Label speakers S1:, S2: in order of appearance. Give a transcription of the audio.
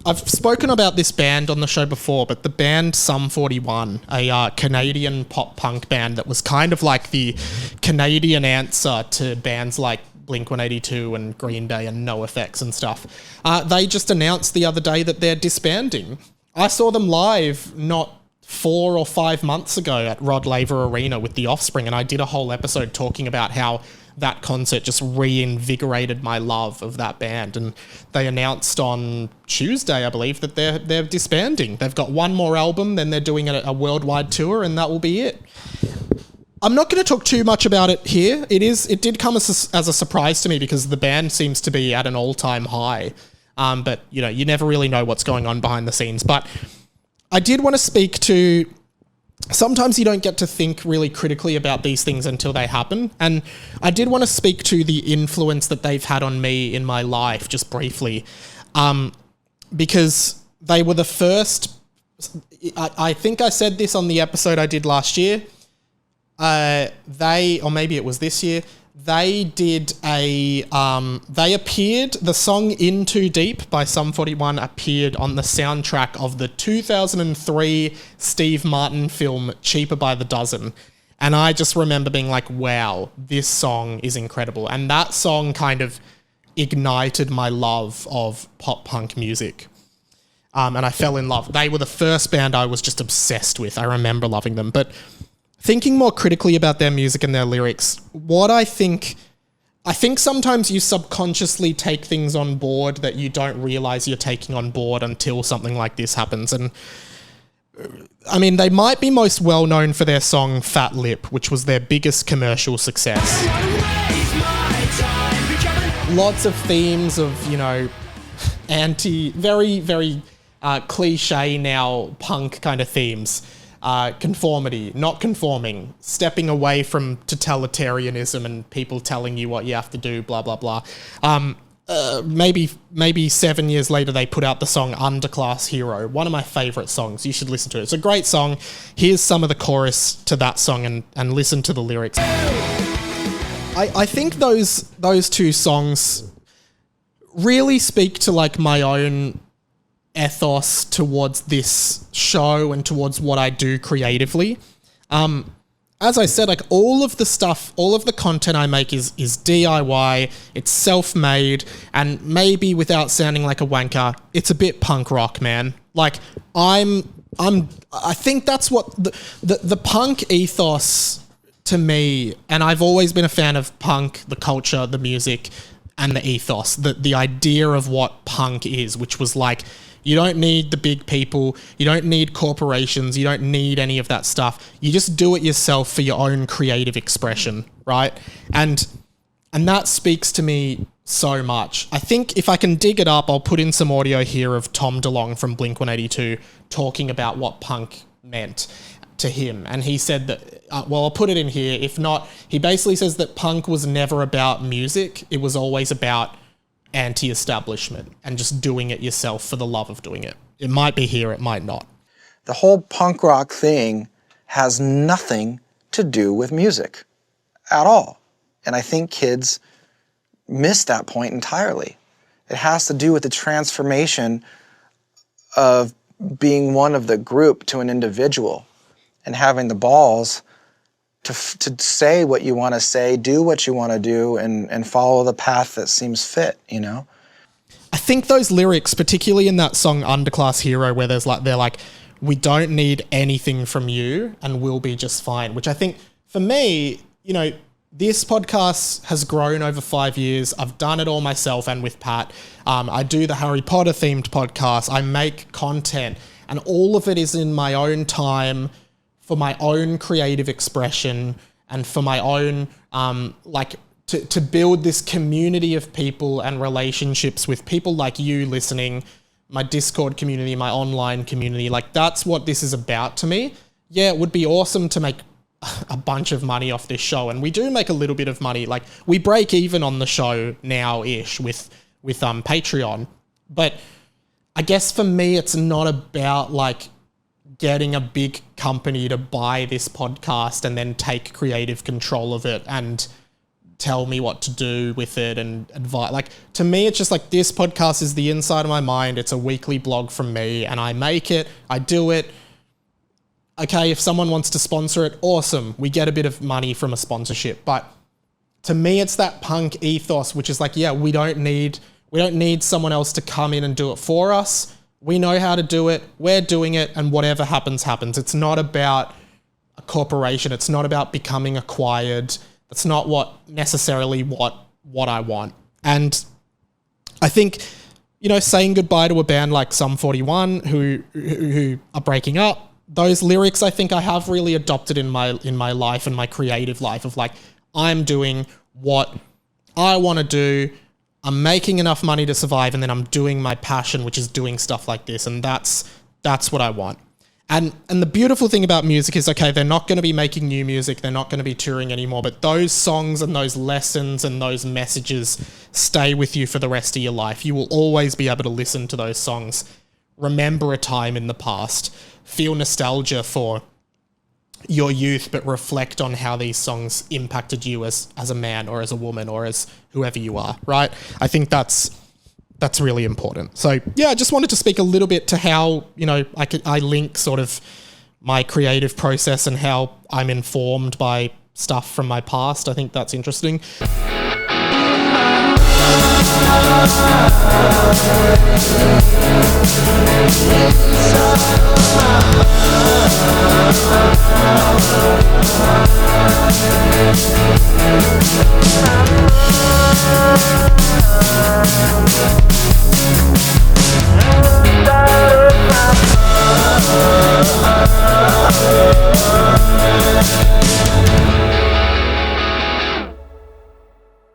S1: I've spoken about this band on the show before, but the band Sum 41, a Canadian pop punk band that was kind of like the Canadian answer to bands like Blink-182 and Green Day and NoFX and stuff. They just announced the other day that they're disbanding. I saw them live not 4 or 5 months ago at Rod Laver Arena with The Offspring, and I did a whole episode talking about how that concert just reinvigorated my love of that band. And they announced on Tuesday, I believe, that they're disbanding. They've got one more album, then they're doing a worldwide tour, and that will be it. I'm not going to talk too much about it here. It did come as a surprise to me because the band seems to be at an all-time high. But, you never really know what's going on behind the scenes. But I did want to speak to... Sometimes you don't get to think really critically about these things until they happen. And I did want to speak to the influence that they've had on me in my life, just briefly. Because they were the first... I think I said this on the episode I did last year. Or maybe it was this year, they appeared, the song In Too Deep by Sum 41 appeared on the soundtrack of the 2003 Steve Martin film Cheaper by the Dozen. And I just remember being like, wow, this song is incredible. And that song kind of ignited my love of pop punk music. And I fell in love. They were the first band I was just obsessed with. I remember loving them. But thinking more critically about their music and their lyrics, what I think sometimes you subconsciously take things on board that you don't realize you're taking on board until something like this happens. And I mean, they might be most well known for their song Fat Lip, which was their biggest commercial success. Lots of themes of, very, very cliche now punk kind of themes. Conformity, not conforming, stepping away from totalitarianism and people telling you what you have to do, blah, blah, blah. Maybe 7 years later, they put out the song Underclass Hero, one of my favourite songs. You should listen to it. It's a great song. Here's some of the chorus to that song and listen to the lyrics. I think those two songs really speak to like my own ethos towards this show and towards what I do creatively. As I said, like all of the content I make is DIY, it's self-made, and maybe without sounding like a wanker, it's a bit punk rock, man. Like I think that's what the punk ethos to me, and I've always been a fan of punk, the culture, the music, and the ethos, the idea of what punk is, which was like, you don't need the big people. You don't need corporations. You don't need any of that stuff. You just do it yourself for your own creative expression, right? And that speaks to me so much. I think if I can dig it up, I'll put in some audio here of Tom DeLonge from Blink-182 talking about what punk meant to him. And he said that, I'll put it in here. If not, he basically says that punk was never about music. It was always about anti-establishment and just doing it yourself for the love of doing it. It might be here, it might not.
S2: The whole punk rock thing has nothing to do with music at all. And I think kids miss that point entirely. It has to do with the transformation of being one of the group to an individual and having the balls to say what you want to say, do what you want to do, and follow the path that seems fit,
S1: I think those lyrics, particularly in that song Underclass Hero, where they're like, we don't need anything from you and we'll be just fine, which I think for me, this podcast has grown over 5 years. I've done it all myself and with Pat. I do the Harry Potter themed podcast. I make content, and all of it is in my own time, for my own creative expression and for my own, to build this community of people and relationships with people like you listening, my Discord community, my online community. Like, that's what this is about to me. Yeah, it would be awesome to make a bunch of money off this show. And we do make a little bit of money. Like, we break even on the show now-ish with Patreon. But I guess for me, it's not about like getting a big company to buy this podcast and then take creative control of it and tell me what to do with it and advise. Like, to me, it's just like, this podcast is the inside of my mind. It's a weekly blog from me, and I make it, I do it. Okay, if someone wants to sponsor it, awesome. We get a bit of money from a sponsorship. But to me, it's that punk ethos, which is like, yeah, we don't need someone else to come in and do it for us. We know how to do it. We're doing it, and whatever happens, happens. It's not about a corporation. It's not about becoming acquired. That's not necessarily what I want. And I think, saying goodbye to a band like Sum 41 who are breaking up, those lyrics I think I have really adopted in my life and my creative life of like, I'm doing what I want to do. I'm making enough money to survive, and then I'm doing my passion, which is doing stuff like this. And that's what I want. And the beautiful thing about music is, okay, they're not going to be making new music. They're not going to be touring anymore, but those songs and those lessons and those messages stay with you for the rest of your life. You will always be able to listen to those songs, remember a time in the past, feel nostalgia for your youth, but reflect on how these songs impacted you as a man or as a woman or as whoever you are, right? I think that's really important. So yeah, I just wanted to speak a little bit to how, I link sort of my creative process and how I'm informed by stuff from my past. I think that's interesting.